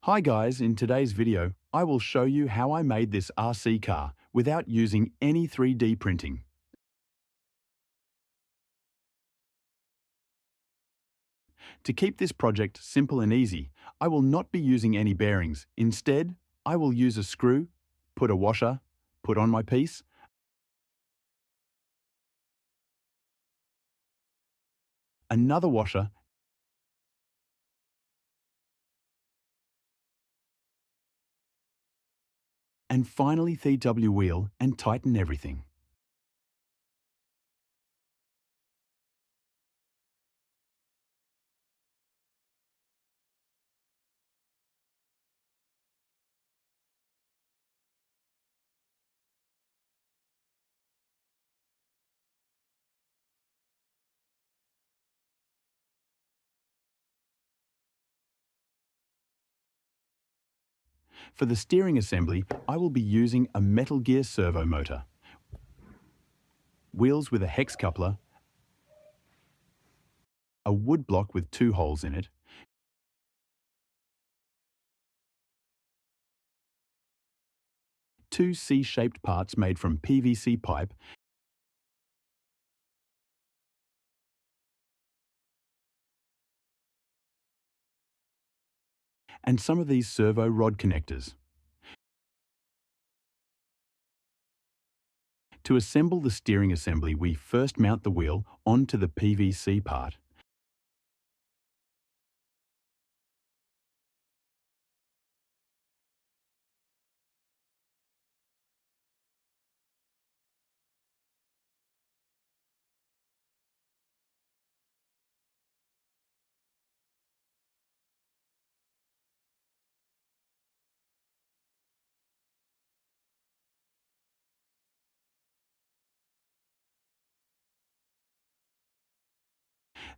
Hi guys, in today's video, I will show you how I made this RC car without using any 3D printing. To keep this project simple and easy, I will not be using any bearings. Instead, I will use a screw, put a washer, put on my piece, another washer, and finally TW wheel and tighten everything. For the steering assembly, I will be using a metal gear servo motor, wheels with a hex coupler, a wood block with 2 holes in it, two C-shaped parts made from PVC pipe, and some of these servo rod connectors. To assemble the steering assembly, we first mount the wheel onto the PVC part.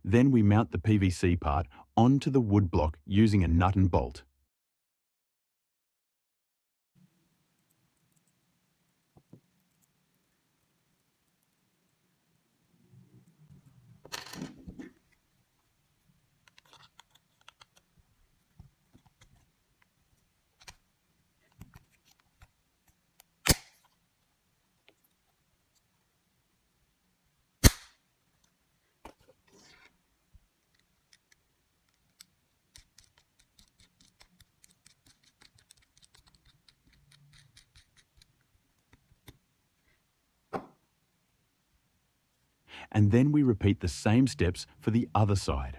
Then we mount the PVC part onto the wood block using a nut and bolt. And then we repeat the same steps for the other side.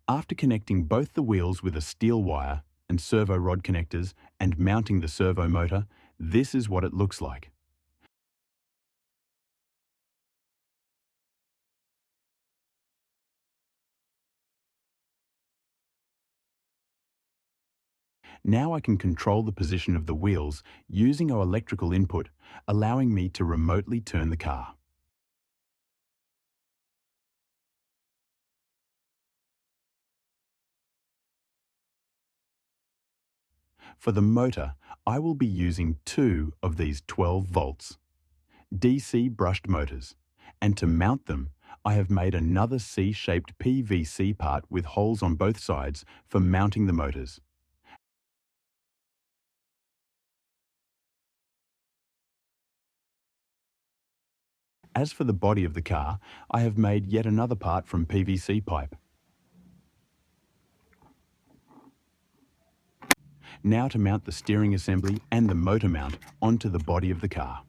After connecting both the wheels with a steel wire and servo rod connectors and mounting the servo motor, this is what it looks like. Now I can control the position of the wheels using our electrical input, allowing me to remotely turn the car. For the motor, I will be using 2 of these 12 volts DC brushed motors, and to mount them, I have made another C-shaped PVC part with holes on both sides for mounting the motors. As for the body of the car, I have made yet another part from PVC pipe. Now to mount the steering assembly and the motor mount onto the body of the car.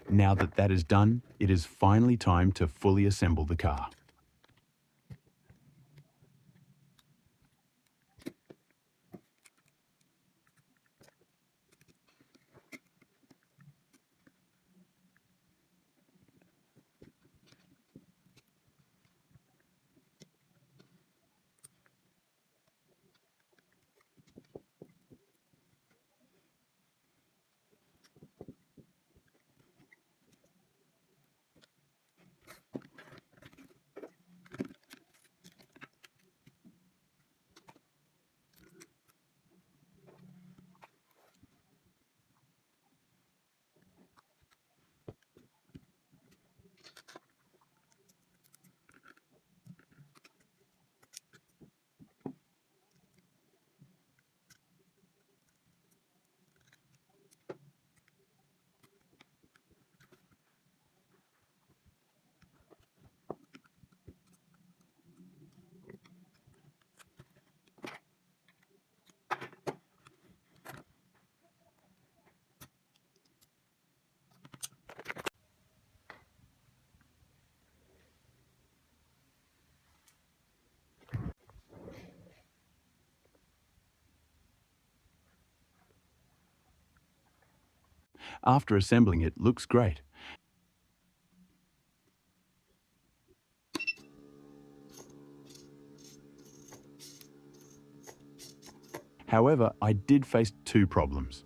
Now that that is done, it is finally time to fully assemble the car. After assembling it, looks great. However, I did face two problems.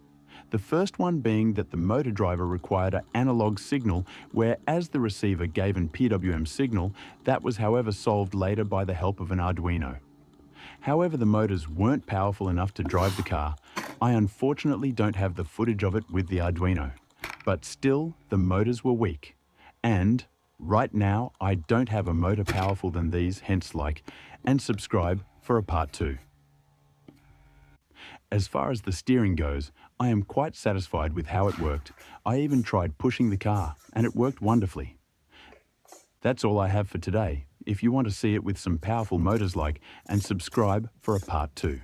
The first one being that the motor driver required an analog signal, whereas the receiver gave an PWM signal that was however solved later by the help of an Arduino. However, the motors weren't powerful enough to drive the car. I unfortunately don't have the footage of it with the Arduino. But still, the motors were weak. And right now, I don't have a motor powerful than these, hence like, and subscribe for a part 2. As far as the steering goes, I am quite satisfied with how it worked. I even tried pushing the car, and it worked wonderfully. That's all I have for today. If you want to see it with some powerful motors like, and subscribe for a part 2.